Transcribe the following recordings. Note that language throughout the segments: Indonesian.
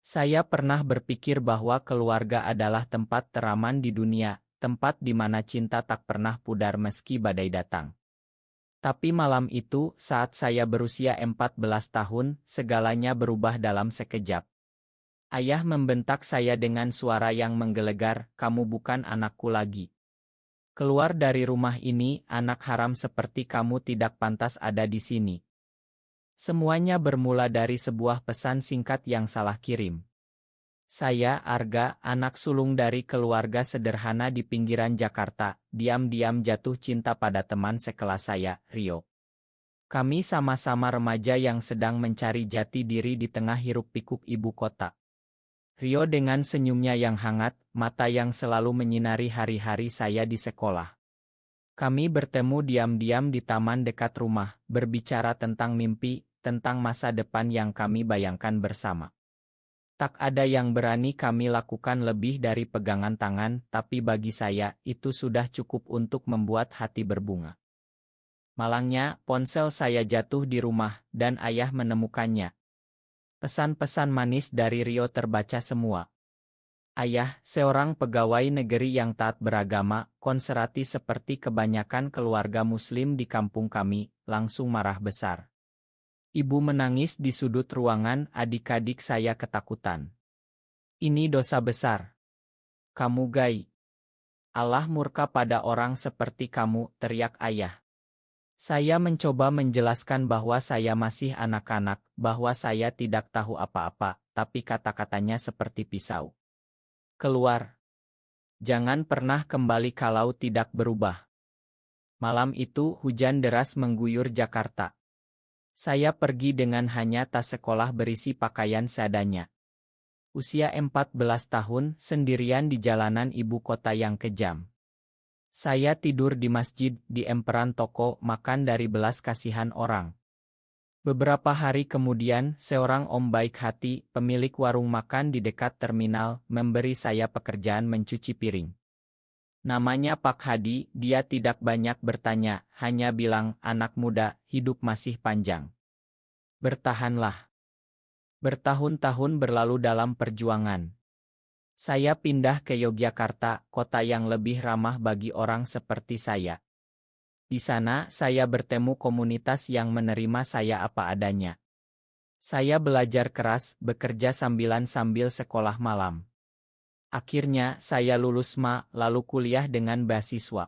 Saya pernah berpikir bahwa keluarga adalah tempat teraman di dunia, tempat di mana cinta tak pernah pudar meski badai datang. Tapi malam itu, saat saya berusia 14 tahun, segalanya berubah dalam sekejap. Ayah membentak saya dengan suara yang menggelegar, "Kamu bukan anakku lagi. Keluar dari rumah ini, anak haram seperti kamu tidak pantas ada di sini." Semuanya bermula dari sebuah pesan singkat yang salah kirim. Saya, Arga, anak sulung dari keluarga sederhana di pinggiran Jakarta, diam-diam jatuh cinta pada teman sekelas saya, Rio. Kami sama-sama remaja yang sedang mencari jati diri di tengah hiruk-pikuk ibu kota. Rio dengan senyumnya yang hangat, mata yang selalu menyinari hari-hari saya di sekolah. Kami bertemu diam-diam di taman dekat rumah, berbicara tentang mimpi, tentang masa depan yang kami bayangkan bersama. Tak ada yang berani kami lakukan lebih dari pegangan tangan, tapi bagi saya, itu sudah cukup untuk membuat hati berbunga. Malangnya, ponsel saya jatuh di rumah, dan ayah menemukannya. Pesan-pesan manis dari Rio terbaca semua. Ayah, seorang pegawai negeri yang taat beragama, konservatif seperti kebanyakan keluarga muslim di kampung kami, langsung marah besar. Ibu menangis di sudut ruangan, adik-adik saya ketakutan. "Ini dosa besar. Kamu gay. Allah murka pada orang seperti kamu," teriak ayah. Saya mencoba menjelaskan bahwa saya masih anak-anak, bahwa saya tidak tahu apa-apa, tapi kata-katanya seperti pisau. "Keluar. Jangan pernah kembali kalau tidak berubah." Malam itu hujan deras mengguyur Jakarta. Saya pergi dengan hanya tas sekolah berisi pakaian seadanya. Usia 14 tahun, sendirian di jalanan ibu kota yang kejam. Saya tidur di masjid, di emperan toko, makan dari belas kasihan orang. Beberapa hari kemudian, seorang om baik hati, pemilik warung makan di dekat terminal, memberi saya pekerjaan mencuci piring. Namanya Pak Hadi, dia tidak banyak bertanya, hanya bilang, "Anak muda, hidup masih panjang. Bertahanlah." Bertahun-tahun berlalu dalam perjuangan. Saya pindah ke Yogyakarta, kota yang lebih ramah bagi orang seperti saya. Di sana, saya bertemu komunitas yang menerima saya apa adanya. Saya belajar keras, bekerja sambil sekolah malam. Akhirnya, saya lulus lalu kuliah dengan beasiswa.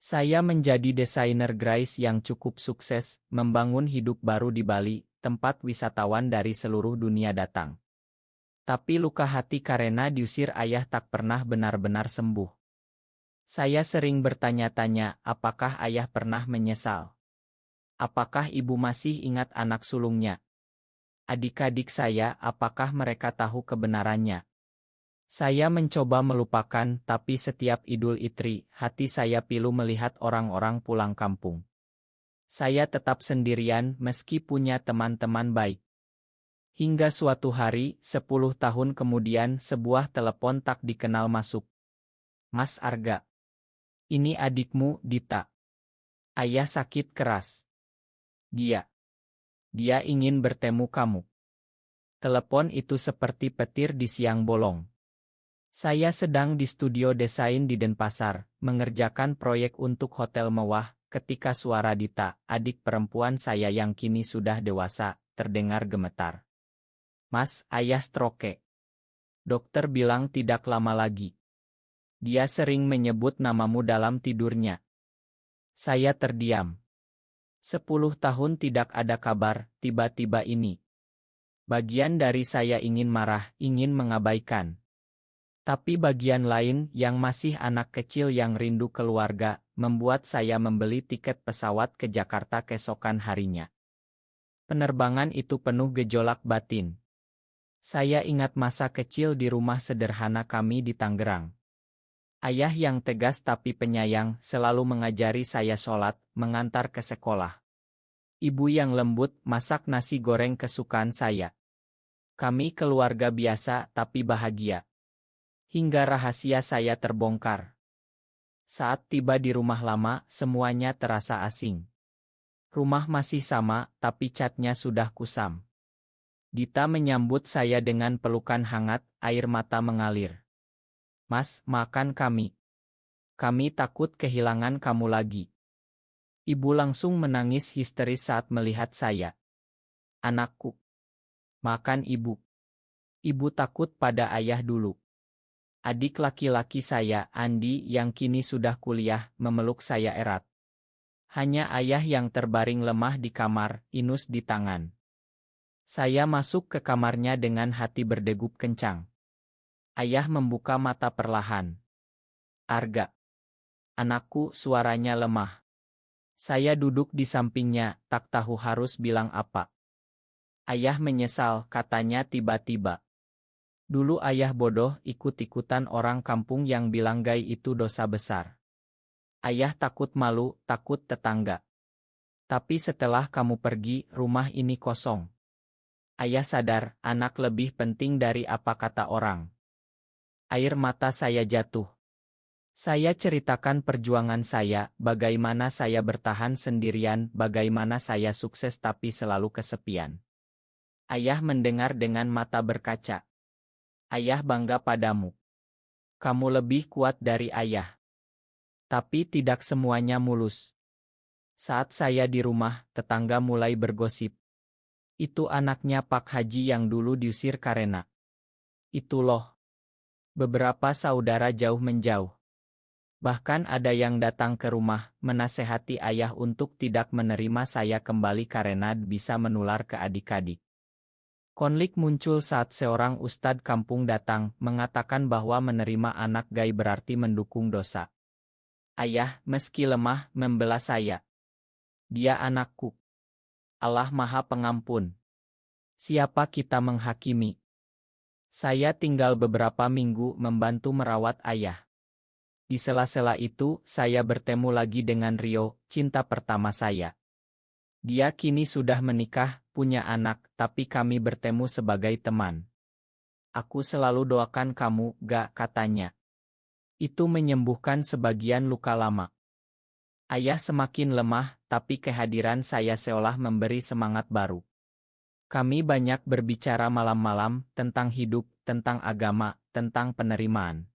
Saya menjadi desainer grafis yang cukup sukses, membangun hidup baru di Bali, tempat wisatawan dari seluruh dunia datang. Tapi luka hati karena diusir ayah tak pernah benar-benar sembuh. Saya sering bertanya-tanya, apakah ayah pernah menyesal? Apakah ibu masih ingat anak sulungnya? Adik-adik saya, apakah mereka tahu kebenarannya? Saya mencoba melupakan, tapi setiap Idul Fitri, hati saya pilu melihat orang-orang pulang kampung. Saya tetap sendirian meski punya teman-teman baik. Hingga suatu hari, 10 tahun kemudian, sebuah telepon tak dikenal masuk. "Mas Arga, ini adikmu, Dita. Ayah sakit keras. Dia ingin bertemu kamu." Telepon itu seperti petir di siang bolong. Saya sedang di studio desain di Denpasar, mengerjakan proyek untuk hotel mewah, ketika suara Dita, adik perempuan saya yang kini sudah dewasa, terdengar gemetar. "Mas, ayah stroke. Dokter bilang tidak lama lagi. Dia sering menyebut namamu dalam tidurnya." Saya terdiam. 10 tahun tidak ada kabar, tiba-tiba ini. Bagian dari saya ingin marah, ingin mengabaikan. Tapi bagian lain, yang masih anak kecil yang rindu keluarga, membuat saya membeli tiket pesawat ke Jakarta keesokan harinya. Penerbangan itu penuh gejolak batin. Saya ingat masa kecil di rumah sederhana kami di Tangerang. Ayah yang tegas tapi penyayang, selalu mengajari saya sholat, mengantar ke sekolah. Ibu yang lembut, masak nasi goreng kesukaan saya. Kami keluarga biasa tapi bahagia. Hingga rahasia saya terbongkar. Saat tiba di rumah lama, semuanya terasa asing. Rumah masih sama, tapi catnya sudah kusam. Dita menyambut saya dengan pelukan hangat, air mata mengalir. Mas, makan kami. Kami takut kehilangan kamu lagi. Ibu langsung menangis histeris saat melihat saya. Anakku. Makan ibu. Ibu takut pada ayah dulu. Adik laki-laki saya, Andi, yang kini sudah kuliah, memeluk saya erat. Hanya ayah yang terbaring lemah di kamar, inus di tangan. Saya masuk ke kamarnya dengan hati berdegup kencang. Ayah membuka mata perlahan. Arga. Anakku, suaranya lemah. Saya duduk di sampingnya, tak tahu harus bilang apa. Ayah menyesal, katanya tiba-tiba. Dulu ayah bodoh, ikut-ikutan orang kampung yang bilang gay itu dosa besar. Ayah takut malu, takut tetangga. Tapi setelah kamu pergi, rumah ini kosong. Ayah sadar, anak lebih penting dari apa kata orang. Air mata saya jatuh. Saya ceritakan perjuangan saya, bagaimana saya bertahan sendirian, bagaimana saya sukses tapi selalu kesepian. Ayah mendengar dengan mata berkaca. Ayah bangga padamu. Kamu lebih kuat dari ayah. Tapi tidak semuanya mulus. Saat saya di rumah, tetangga mulai bergosip. Itu anaknya Pak Haji yang dulu diusir karena. Itu loh. Beberapa saudara jauh menjauh. Bahkan ada yang datang ke rumah, menasehati ayah untuk tidak menerima saya kembali karena bisa menular ke adik-adik. Konflik muncul saat seorang ustadz kampung datang, mengatakan bahwa menerima anak gay berarti mendukung dosa. Ayah, meski lemah, membela saya. Dia anakku. Allah Maha Pengampun. Siapa kita menghakimi? Saya tinggal beberapa minggu membantu merawat ayah. Di sela-sela itu, saya bertemu lagi dengan Rio, cinta pertama saya. Dia kini sudah menikah, punya anak, tapi kami bertemu sebagai teman. Aku selalu doakan kamu, gak, katanya. Itu menyembuhkan sebagian luka lama. Ayah semakin lemah, tapi kehadiran saya seolah memberi semangat baru. Kami banyak berbicara malam-malam, tentang hidup, tentang agama, tentang penerimaan.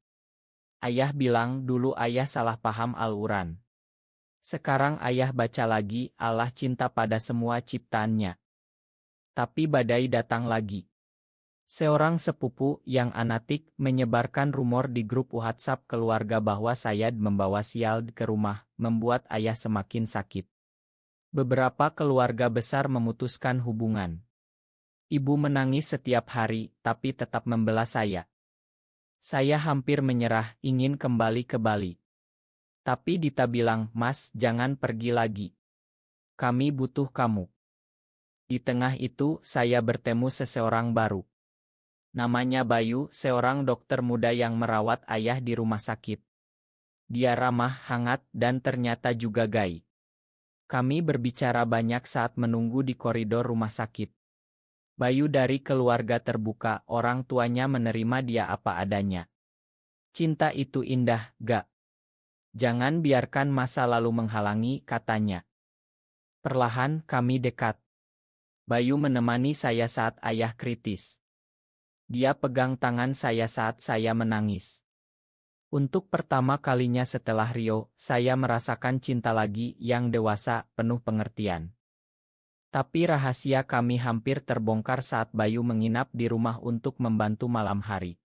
Ayah bilang dulu ayah salah paham Al-Quran. Sekarang ayah baca lagi, Allah cinta pada semua ciptaannya. Tapi badai datang lagi. Seorang sepupu yang anatik menyebarkan rumor di grup WhatsApp keluarga bahwa saya membawa sial ke rumah, membuat ayah semakin sakit. Beberapa keluarga besar memutuskan hubungan. Ibu menangis setiap hari, tapi tetap membela saya. Saya hampir menyerah, ingin kembali ke Bali. Tapi Dita bilang, Mas, jangan pergi lagi. Kami butuh kamu. Di tengah itu, saya bertemu seseorang baru. Namanya Bayu, seorang dokter muda yang merawat ayah di rumah sakit. Dia ramah, hangat, dan ternyata juga gay. Kami berbicara banyak saat menunggu di koridor rumah sakit. Bayu dari keluarga terbuka, orang tuanya menerima dia apa adanya. Cinta itu indah, gak? Jangan biarkan masa lalu menghalangi, katanya. Perlahan kami dekat. Bayu menemani saya saat ayah kritis. Dia pegang tangan saya saat saya menangis. Untuk pertama kalinya setelah Rio, saya merasakan cinta lagi yang dewasa, penuh pengertian. Tapi rahasia kami hampir terbongkar saat Bayu menginap di rumah untuk membantu malam hari.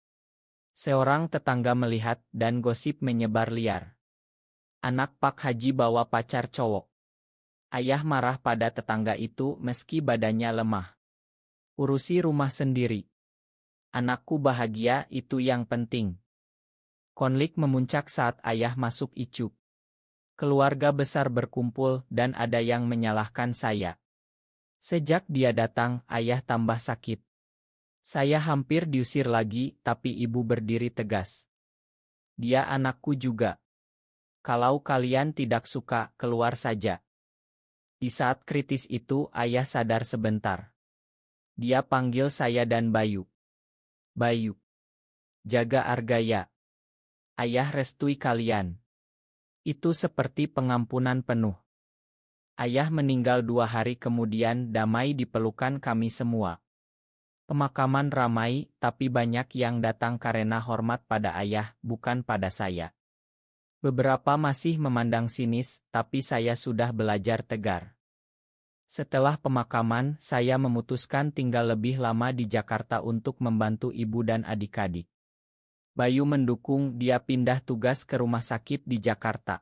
Seorang tetangga melihat dan gosip menyebar liar. Anak Pak Haji bawa pacar cowok. Ayah marah pada tetangga itu meski badannya lemah. Urusi rumah sendiri. Anakku bahagia, itu yang penting. Konflik memuncak saat ayah masuk ICU. Keluarga besar berkumpul dan ada yang menyalahkan saya. Sejak dia datang, ayah tambah sakit. Saya hampir diusir lagi, tapi ibu berdiri tegas. Dia anakku juga. Kalau kalian tidak suka, keluar saja. Di saat kritis itu, ayah sadar sebentar. Dia panggil saya dan Bayu. Bayu. Jaga Argaya. Ayah restui kalian. Itu seperti pengampunan penuh. Ayah meninggal 2 hari kemudian, damai di pelukan kami semua. Pemakaman ramai, tapi banyak yang datang karena hormat pada ayah, bukan pada saya. Beberapa masih memandang sinis, tapi saya sudah belajar tegar. Setelah pemakaman, saya memutuskan tinggal lebih lama di Jakarta untuk membantu ibu dan adik-adik. Bayu mendukung, dia pindah tugas ke rumah sakit di Jakarta.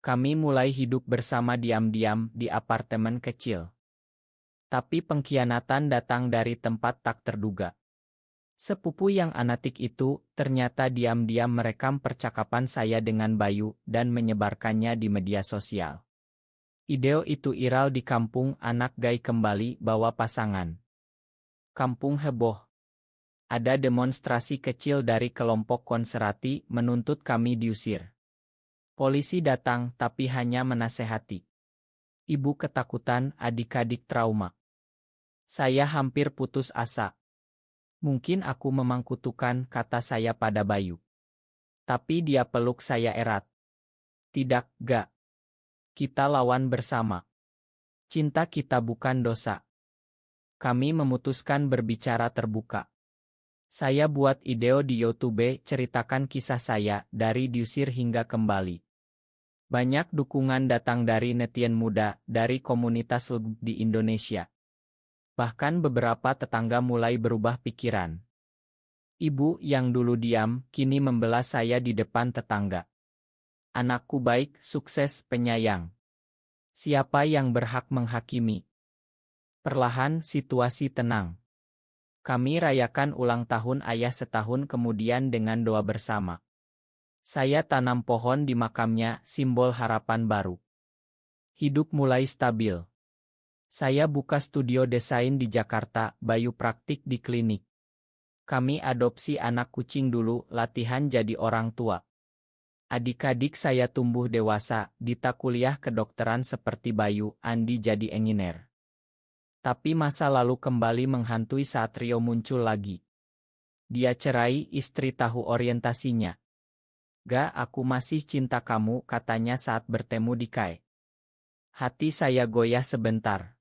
Kami mulai hidup bersama diam-diam di apartemen kecil. Tapi pengkhianatan datang dari tempat tak terduga. Sepupu yang anatik itu ternyata diam-diam merekam percakapan saya dengan Bayu dan menyebarkannya di media sosial. Video itu viral di kampung, anak gay kembali bawa pasangan. Kampung heboh. Ada demonstrasi kecil dari kelompok konservatif menuntut kami diusir. Polisi datang tapi hanya menasehati. Ibu ketakutan, adik-adik trauma. Saya hampir putus asa. Mungkin aku memang kutukan, kata saya pada Bayu. Tapi dia peluk saya erat. Tidak, gak. Kita lawan bersama. Cinta kita bukan dosa. Kami memutuskan berbicara terbuka. Saya buat video di YouTube ceritakan kisah saya dari diusir hingga kembali. Banyak dukungan datang dari netizen muda dari komunitas LGBT di Indonesia. Bahkan beberapa tetangga mulai berubah pikiran. Ibu yang dulu diam, kini membela saya di depan tetangga. Anakku baik, sukses, penyayang. Siapa yang berhak menghakimi? Perlahan situasi tenang. Kami rayakan ulang tahun ayah setahun kemudian dengan doa bersama. Saya tanam pohon di makamnya, simbol harapan baru. Hidup mulai stabil. Saya buka studio desain di Jakarta, Bayu praktik di klinik. Kami adopsi anak kucing dulu, latihan jadi orang tua. Adik-adik saya tumbuh dewasa, Dita kuliah kedokteran seperti Bayu, Andi jadi engineer. Tapi masa lalu kembali menghantui saat Rio muncul lagi. Dia cerai, istri tahu orientasinya. Gak, aku masih cinta kamu, katanya saat bertemu di KAI. Hati saya goyah sebentar.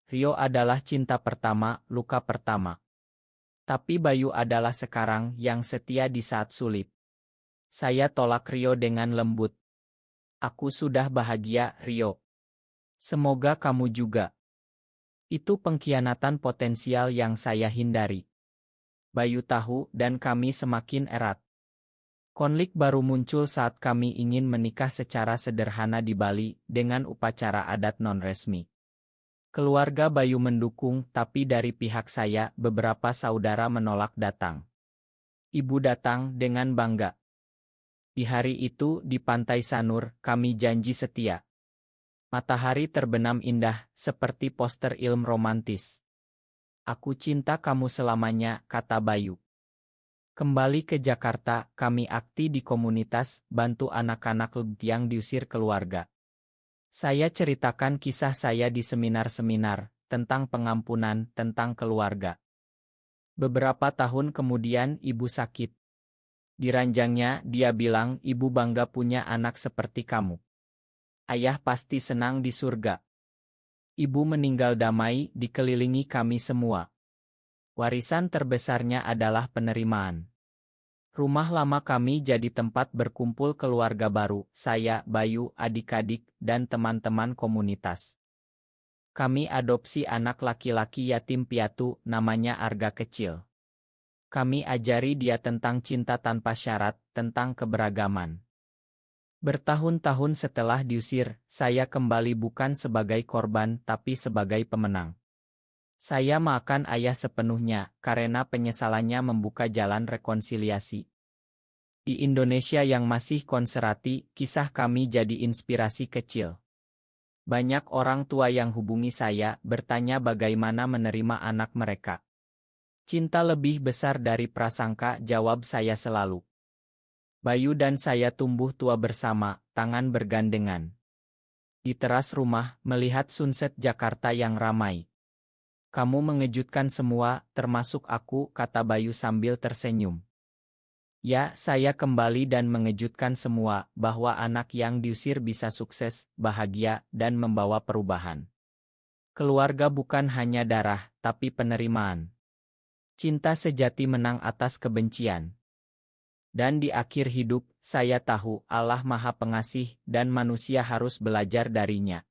Rio adalah cinta pertama, luka pertama. Tapi Bayu adalah sekarang yang setia di saat sulit. Saya tolak Rio dengan lembut. Aku sudah bahagia, Rio. Semoga kamu juga. Itu pengkhianatan potensial yang saya hindari. Bayu tahu dan kami semakin erat. Konflik baru muncul saat kami ingin menikah secara sederhana di Bali dengan upacara adat non-resmi. Keluarga Bayu mendukung, tapi dari pihak saya, beberapa saudara menolak datang. Ibu datang dengan bangga. Di hari itu, di Pantai Sanur, kami janji setia. Matahari terbenam indah, seperti poster film romantis. Aku cinta kamu selamanya, kata Bayu. Kembali ke Jakarta, kami aktif di komunitas, bantu anak-anak LGBT yang diusir keluarga. Saya ceritakan kisah saya di seminar-seminar, tentang pengampunan, tentang keluarga. Beberapa tahun kemudian ibu sakit. Di ranjangnya, dia bilang, ibu bangga punya anak seperti kamu. Ayah pasti senang di surga. Ibu meninggal damai, dikelilingi kami semua. Warisan terbesarnya adalah penerimaan. Rumah lama kami jadi tempat berkumpul keluarga baru, saya, Bayu, adik-adik, dan teman-teman komunitas. Kami adopsi anak laki-laki yatim piatu, namanya Arga Kecil. Kami ajari dia tentang cinta tanpa syarat, tentang keberagaman. Bertahun-tahun setelah diusir, saya kembali bukan sebagai korban tapi sebagai pemenang. Saya maafkan ayah sepenuhnya, karena penyesalannya membuka jalan rekonsiliasi. Di Indonesia yang masih konservatif, kisah kami jadi inspirasi kecil. Banyak orang tua yang hubungi saya, bertanya bagaimana menerima anak mereka. Cinta lebih besar dari prasangka, jawab saya selalu. Bayu dan saya tumbuh tua bersama, tangan bergandengan. Di teras rumah, melihat sunset Jakarta yang ramai. Kamu mengejutkan semua, termasuk aku, kata Bayu sambil tersenyum. Ya, saya kembali dan mengejutkan semua, bahwa anak yang diusir bisa sukses, bahagia, dan membawa perubahan. Keluarga bukan hanya darah, tapi penerimaan. Cinta sejati menang atas kebencian. Dan di akhir hidup, saya tahu Allah Maha Pengasih dan manusia harus belajar darinya.